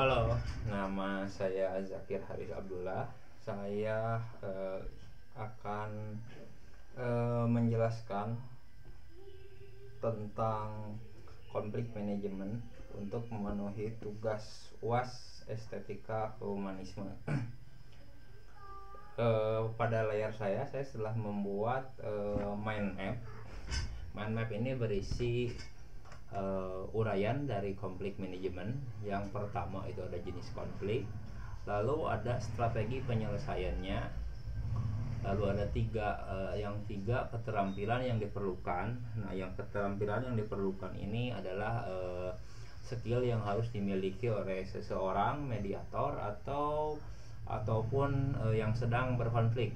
Halo, nama saya Zakir Haris Abdullah. Saya akan menjelaskan tentang konflik manajemen untuk memenuhi tugas UAS Estetika Humanisme. Pada layar saya telah membuat mind map. Mind map ini berisi uraian dari konflik manajemen. Yang pertama itu ada jenis konflik, lalu ada strategi penyelesaiannya, lalu ada tiga keterampilan yang diperlukan. Nah, yang keterampilan yang diperlukan ini adalah skill yang harus dimiliki oleh seseorang mediator ataupun yang sedang berkonflik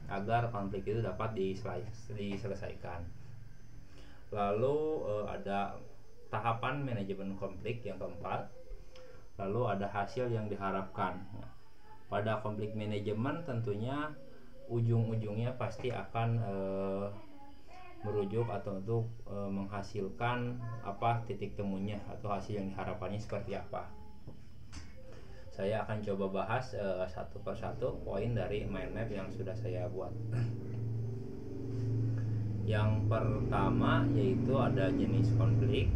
agar konflik itu dapat diselesaikan. Lalu ada tahapan manajemen konflik yang keempat. Lalu ada hasil yang diharapkan. Pada konflik manajemen tentunya ujung-ujungnya pasti akan merujuk atau untuk menghasilkan apa titik temunya atau hasil yang diharapkannya seperti apa. Saya akan coba bahas satu persatu poin dari mind map yang sudah saya buat. Yang pertama yaitu ada jenis konflik.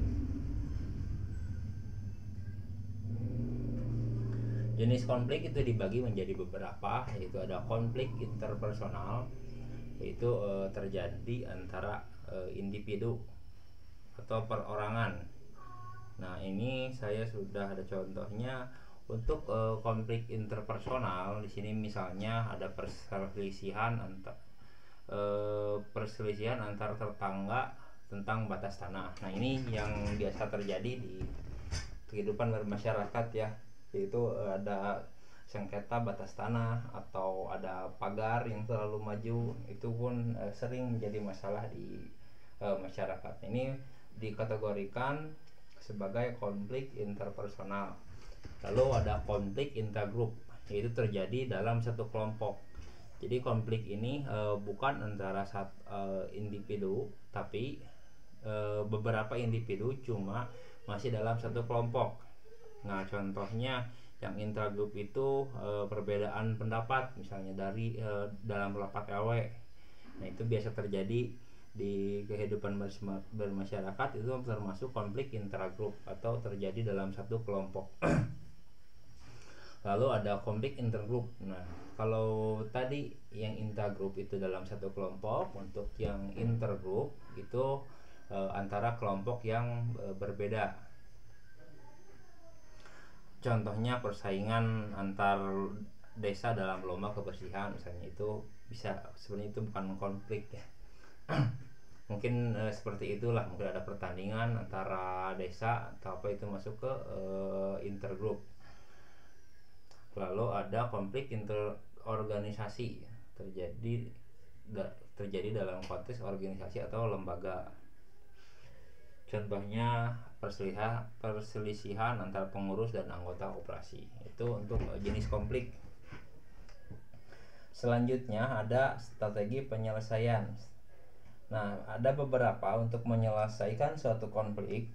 Jenis konflik itu dibagi menjadi beberapa, yaitu ada konflik interpersonal, yaitu terjadi antara individu atau perorangan. Nah, ini saya sudah ada contohnya. Untuk konflik interpersonal di sini misalnya ada perselisihan antar tetangga tentang batas tanah. Nah, ini yang biasa terjadi di kehidupan bermasyarakat ya, yaitu ada sengketa batas tanah atau ada pagar yang terlalu maju. Itu pun sering menjadi masalah di masyarakat. Ini dikategorikan sebagai konflik interpersonal. Lalu ada konflik intergroup, yaitu terjadi dalam satu kelompok. Jadi konflik ini bukan antara individu, tapi beberapa individu cuma masih dalam satu kelompok. Nah, contohnya yang intragroup itu perbedaan pendapat misalnya dari dalam rapat RW. Nah, itu biasa terjadi di kehidupan bermasyarakat, itu termasuk konflik intragroup atau terjadi dalam satu kelompok. Lalu ada konflik intergroup. Nah, kalau tadi yang intragroup itu dalam satu kelompok, untuk yang intergroup itu antara kelompok yang berbeda. Contohnya persaingan antar desa dalam lomba kebersihan misalnya, itu bisa, sebenarnya itu bukan konflik ya. Mungkin seperti itulah, mungkin ada pertandingan antara desa atau apa, itu masuk ke intergroup. Lalu ada konflik interorganisasi, terjadi dalam konteks organisasi atau lembaga. Contohnya perselisihan antara pengurus dan anggota operasi. Itu untuk jenis konflik. Selanjutnya ada strategi penyelesaian. Nah, ada beberapa untuk menyelesaikan suatu konflik,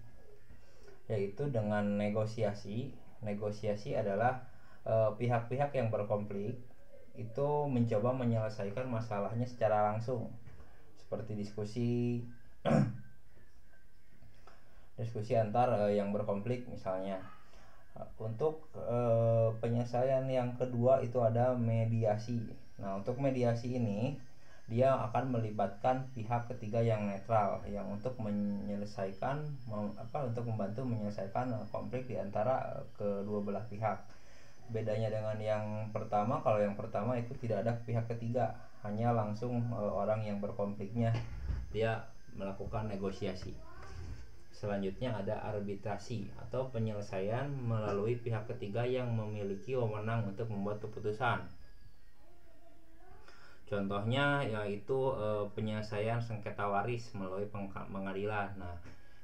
yaitu dengan negosiasi. Negosiasi adalah pihak-pihak yang berkonflik itu mencoba menyelesaikan masalahnya secara langsung, seperti diskusi antar yang berkonflik misalnya. Untuk penyelesaian yang kedua itu ada mediasi. Nah, untuk mediasi ini dia akan melibatkan pihak ketiga yang netral, yang untuk menyelesaikan untuk membantu menyelesaikan konflik di antara kedua belah pihak. Bedanya dengan yang pertama, kalau yang pertama itu tidak ada pihak ketiga, hanya langsung orang yang berkonfliknya dia melakukan negosiasi. Selanjutnya ada arbitrasi atau penyelesaian melalui pihak ketiga yang memiliki wewenang untuk membuat keputusan. Contohnya yaitu penyelesaian sengketa waris melalui pengadilan. Nah,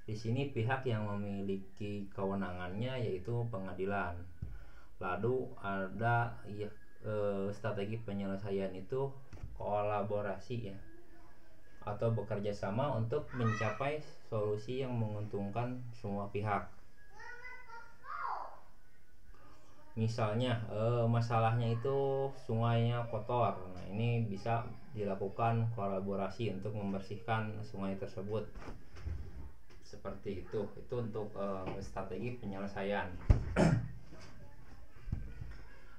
di sini pihak yang memiliki kewenangannya yaitu pengadilan. Lalu ada strategi penyelesaian itu kolaborasi ya, atau bekerja sama untuk mencapai solusi yang menguntungkan semua pihak. Misalnya masalahnya itu sungainya kotor. Nah, ini bisa dilakukan kolaborasi untuk membersihkan sungai tersebut. Seperti itu untuk strategi penyelesaian.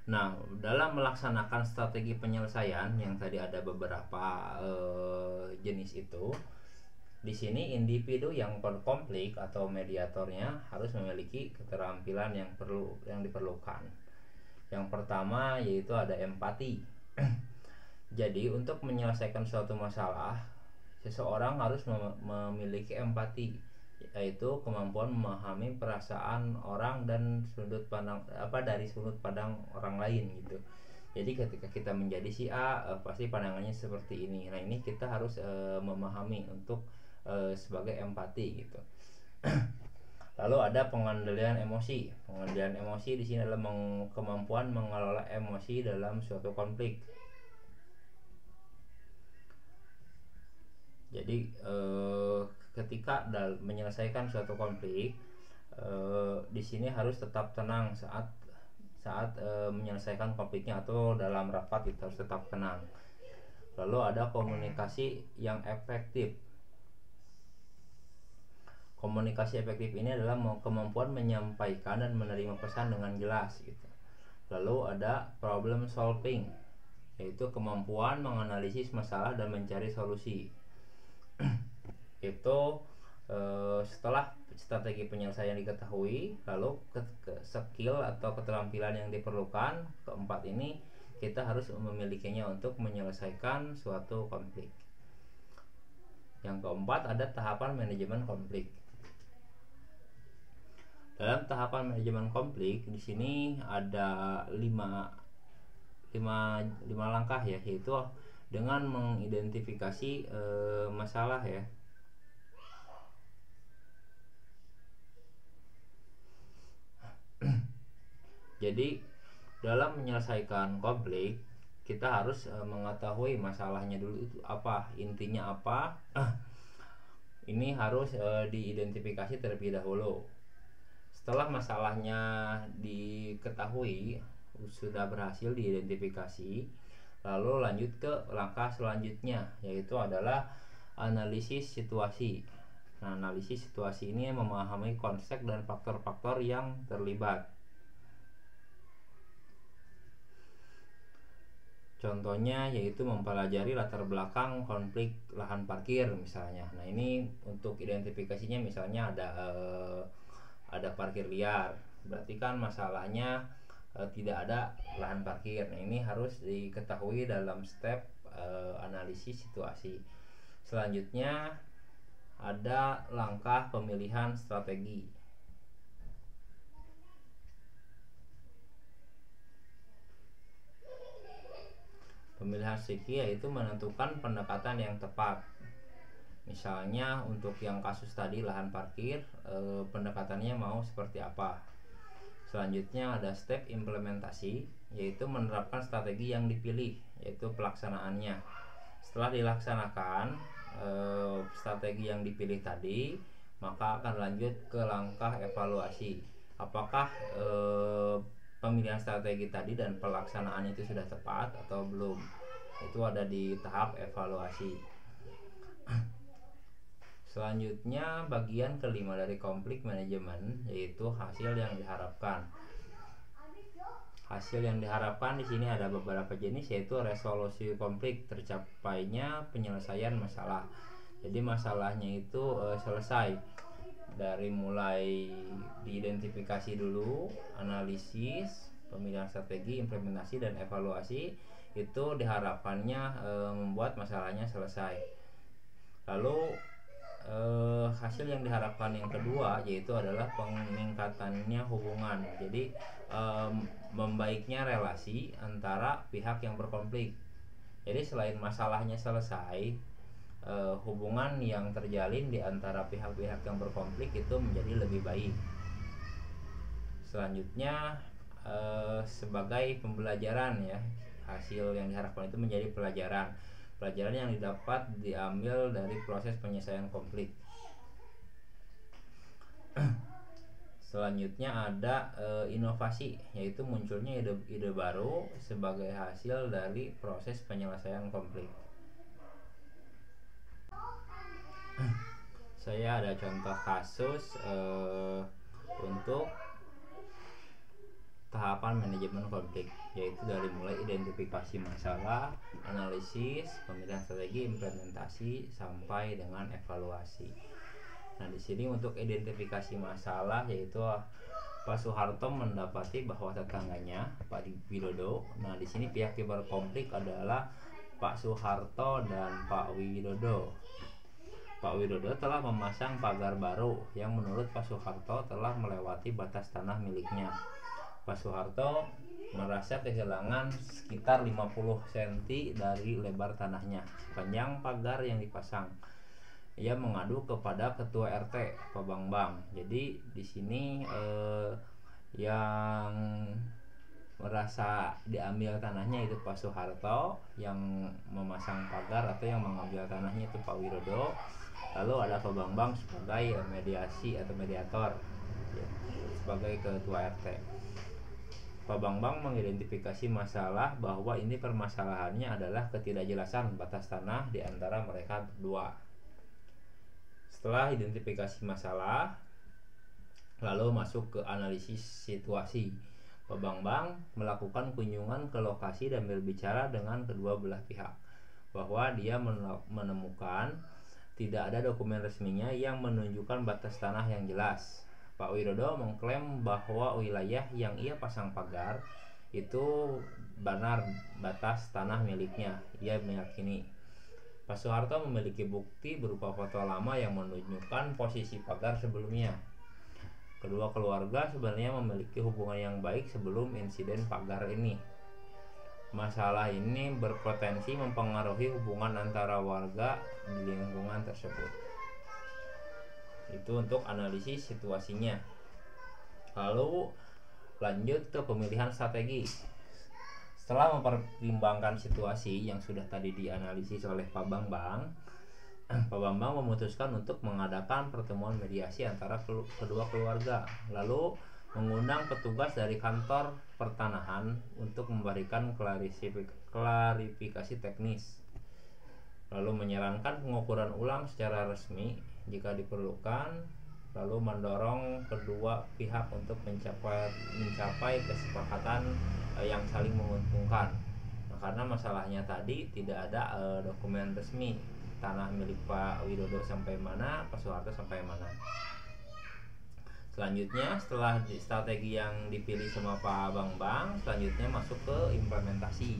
Nah, dalam melaksanakan strategi penyelesaian yang tadi ada beberapa jenis itu, di sini individu yang konflik atau mediatornya harus memiliki keterampilan yang diperlukan. Yang pertama yaitu ada empati. Jadi untuk menyelesaikan suatu masalah, seseorang harus memiliki empati, yaitu kemampuan memahami perasaan orang dan dari sudut pandang orang lain gitu. Jadi ketika kita menjadi si A, pasti pandangannya seperti ini. Nah, ini kita harus memahami untuk sebagai empati gitu. Lalu ada pengendalian emosi. Pengendalian emosi di sini adalah kemampuan mengelola emosi dalam suatu konflik. Jadi ketika menyelesaikan suatu konflik, di sini harus tetap tenang saat menyelesaikan konfliknya, atau dalam rapat itu harus tetap tenang. Lalu ada komunikasi yang efektif. Komunikasi efektif ini adalah kemampuan menyampaikan dan menerima pesan dengan jelas gitu. Lalu ada problem solving, yaitu kemampuan menganalisis masalah dan mencari solusi. Itu setelah strategi penyelesaian diketahui, lalu skill atau keterampilan yang diperlukan keempat ini kita harus memilikinya untuk menyelesaikan suatu konflik. Yang keempat ada tahapan manajemen konflik. Dalam tahapan manajemen konflik di sini ada 5 langkah ya, yaitu dengan mengidentifikasi masalah ya. Jadi dalam menyelesaikan konflik kita harus mengetahui masalahnya dulu itu apa, intinya apa. Ini harus diidentifikasi terlebih dahulu. Setelah masalahnya diketahui, sudah berhasil diidentifikasi, lalu lanjut ke langkah selanjutnya, yaitu adalah analisis situasi. Nah, analisis situasi ini memahami konsep dan faktor-faktor yang terlibat. Contohnya yaitu mempelajari latar belakang konflik lahan parkir misalnya. Nah, ini untuk identifikasinya misalnya ada parkir liar, berarti kan masalahnya tidak ada lahan parkir. Nah, ini harus diketahui dalam step analisis situasi. Selanjutnya ada langkah pemilihan strategi. Pemilihan strategi yaitu menentukan pendekatan yang tepat. Misalnya untuk yang kasus tadi lahan parkir, pendekatannya mau seperti apa. Selanjutnya ada step implementasi, yaitu menerapkan strategi yang dipilih, yaitu pelaksanaannya. Setelah dilaksanakan strategi yang dipilih tadi, maka akan lanjut ke langkah evaluasi. Apakah pemilihan strategi tadi dan pelaksanaan itu sudah tepat atau belum? Itu ada di tahap evaluasi. Selanjutnya bagian kelima dari konflik manajemen, yaitu hasil yang diharapkan. Hasil yang diharapkan di sini ada beberapa jenis, yaitu resolusi konflik, tercapainya penyelesaian masalah. Jadi masalahnya itu selesai dari mulai diidentifikasi dulu, analisis, pemilihan strategi, implementasi dan evaluasi, itu diharapkannya membuat masalahnya selesai. Lalu hasil yang diharapkan yang kedua yaitu adalah peningkatannya hubungan. Jadi membaiknya relasi antara pihak yang berkonflik. Jadi selain masalahnya selesai, hubungan yang terjalin di antara pihak-pihak yang berkonflik itu menjadi lebih baik. Selanjutnya sebagai pembelajaran ya, hasil yang diharapkan itu menjadi pelajaran yang didapat diambil dari proses penyelesaian konflik. Selanjutnya ada inovasi, yaitu munculnya ide baru sebagai hasil dari proses penyelesaian konflik. Saya ada contoh kasus untuk tahapan manajemen konflik, yaitu dari mulai identifikasi masalah, analisis, pemilihan strategi, implementasi, sampai dengan evaluasi. Nah, di sini untuk identifikasi masalah, yaitu Pak Soeharto mendapati bahwa tetangganya Pak Widodo. Nah, di sini pihak yang berkonflik adalah Pak Soeharto dan Pak Widodo. Pak Widodo telah memasang pagar baru yang menurut Pak Soeharto telah melewati batas tanah miliknya. Pak Soeharto merasa kehilangan sekitar 50 cm dari lebar tanahnya sepanjang pagar yang dipasang. Ia mengadu kepada ketua RT Pak Bambang. Jadi di sini yang merasa diambil tanahnya itu Pak Soeharto, yang memasang pagar atau yang mengambil tanahnya itu Pak Widodo. Lalu ada Pak Bambang sebagai mediasi atau mediator, ya, sebagai ketua RT. Pak Bambang mengidentifikasi masalah bahwa ini permasalahannya adalah ketidakjelasan batas tanah di antara mereka berdua. Setelah identifikasi masalah, lalu masuk ke analisis situasi. Pak Bambang melakukan kunjungan ke lokasi dan berbicara dengan kedua belah pihak, bahwa dia menemukan tidak ada dokumen resminya yang menunjukkan batas tanah yang jelas. Pak Widodo mengklaim bahwa wilayah yang ia pasang pagar itu benar batas tanah miliknya. Ia meyakini Pak Soeharto memiliki bukti berupa foto lama yang menunjukkan posisi pagar sebelumnya. Kedua keluarga sebenarnya memiliki hubungan yang baik sebelum insiden pagar ini. Masalah ini berpotensi mempengaruhi hubungan antara warga di lingkungan tersebut. Itu untuk analisis situasinya. Lalu lanjut ke pemilihan strategi. Setelah mempertimbangkan situasi yang sudah tadi dianalisis oleh Pak Bambang, Pak Bambang memutuskan untuk mengadakan pertemuan mediasi antara kedua keluarga, lalu mengundang petugas dari kantor pertanahan untuk memberikan klarifikasi teknis, lalu menyarankan pengukuran ulang secara resmi jika diperlukan, lalu mendorong kedua pihak untuk mencapai kesepakatan yang saling menguntungkan. Nah, karena masalahnya tadi tidak ada dokumen resmi tanah milik Pak Widodo sampai mana, Pak Soeharto sampai mana. Selanjutnya, setelah strategi yang dipilih sama Pak Bambang, selanjutnya masuk ke implementasi.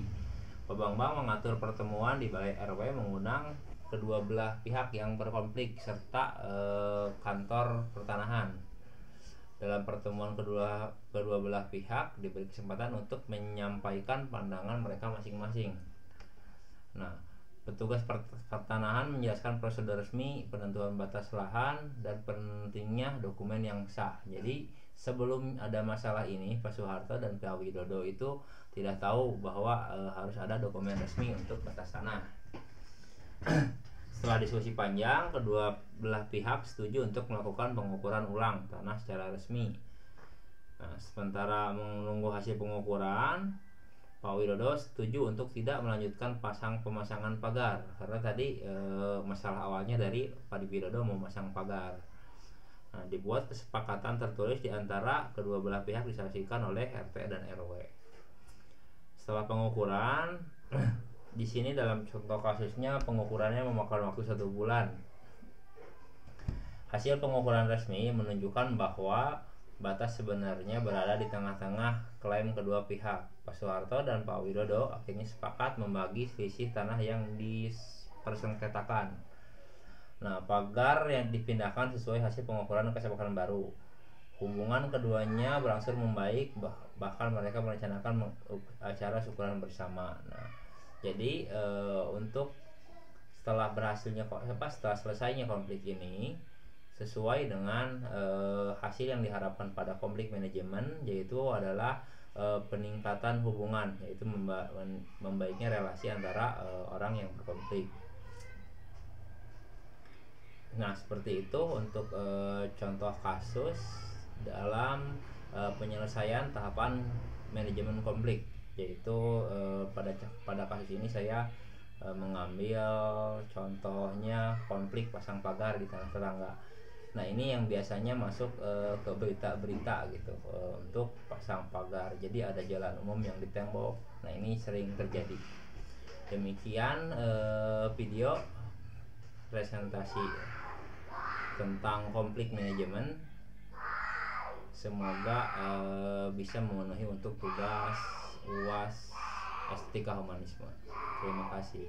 Pak Bambang mengatur pertemuan di Balai RW, mengundang kedua belah pihak yang berkonflik serta kantor pertanahan. Dalam pertemuan kedua belah pihak diberi kesempatan untuk menyampaikan pandangan mereka masing-masing. Nah, petugas pertanahan menjelaskan prosedur resmi penentuan batas lahan dan pentingnya dokumen yang sah. Jadi sebelum ada masalah ini, Pak Soeharto dan Pak Widodo itu tidak tahu bahwa harus ada dokumen resmi untuk batas tanah. Setelah diskusi panjang, kedua belah pihak setuju untuk melakukan pengukuran ulang tanah secara resmi. Nah, sementara menunggu hasil pengukuran, Pak Widodo setuju untuk tidak melanjutkan pemasangan pagar, karena tadi masalah awalnya dari Pak Widodo mau memasang pagar. Nah, dibuat kesepakatan tertulis di antara kedua belah pihak disaksikan oleh RT dan RW. Setelah pengukuran, di sini dalam contoh kasusnya pengukurannya memakan waktu 1 bulan. Hasil pengukuran resmi menunjukkan bahwa batas sebenarnya berada di tengah-tengah klaim kedua pihak. Pak Soeharto dan Pak Widodo akhirnya sepakat membagi selisih tanah yang dipersengketakan. Nah, pagar yang dipindahkan sesuai hasil pengukuran kesepakatan baru. Hubungan keduanya berangsur membaik, bahkan mereka merencanakan acara syukuran bersama. Nah, jadi untuk setelah selesainya konflik ini, sesuai dengan hasil yang diharapkan pada konflik manajemen, yaitu adalah peningkatan hubungan, yaitu membaiknya relasi antara orang yang berkonflik. Nah, seperti itu untuk contoh kasus dalam penyelesaian tahapan manajemen konflik, yaitu pada kasus ini saya mengambil contohnya konflik pasang pagar di tanah tetangga. Nah ini yang biasanya masuk ke berita-berita gitu, untuk pasang pagar. Jadi ada jalan umum yang ditembok. Nah ini sering terjadi. Demikian video presentasi tentang konflik manajemen. Semoga bisa memenuhi untuk tugas UAS S3 Humanisme. Terima kasih.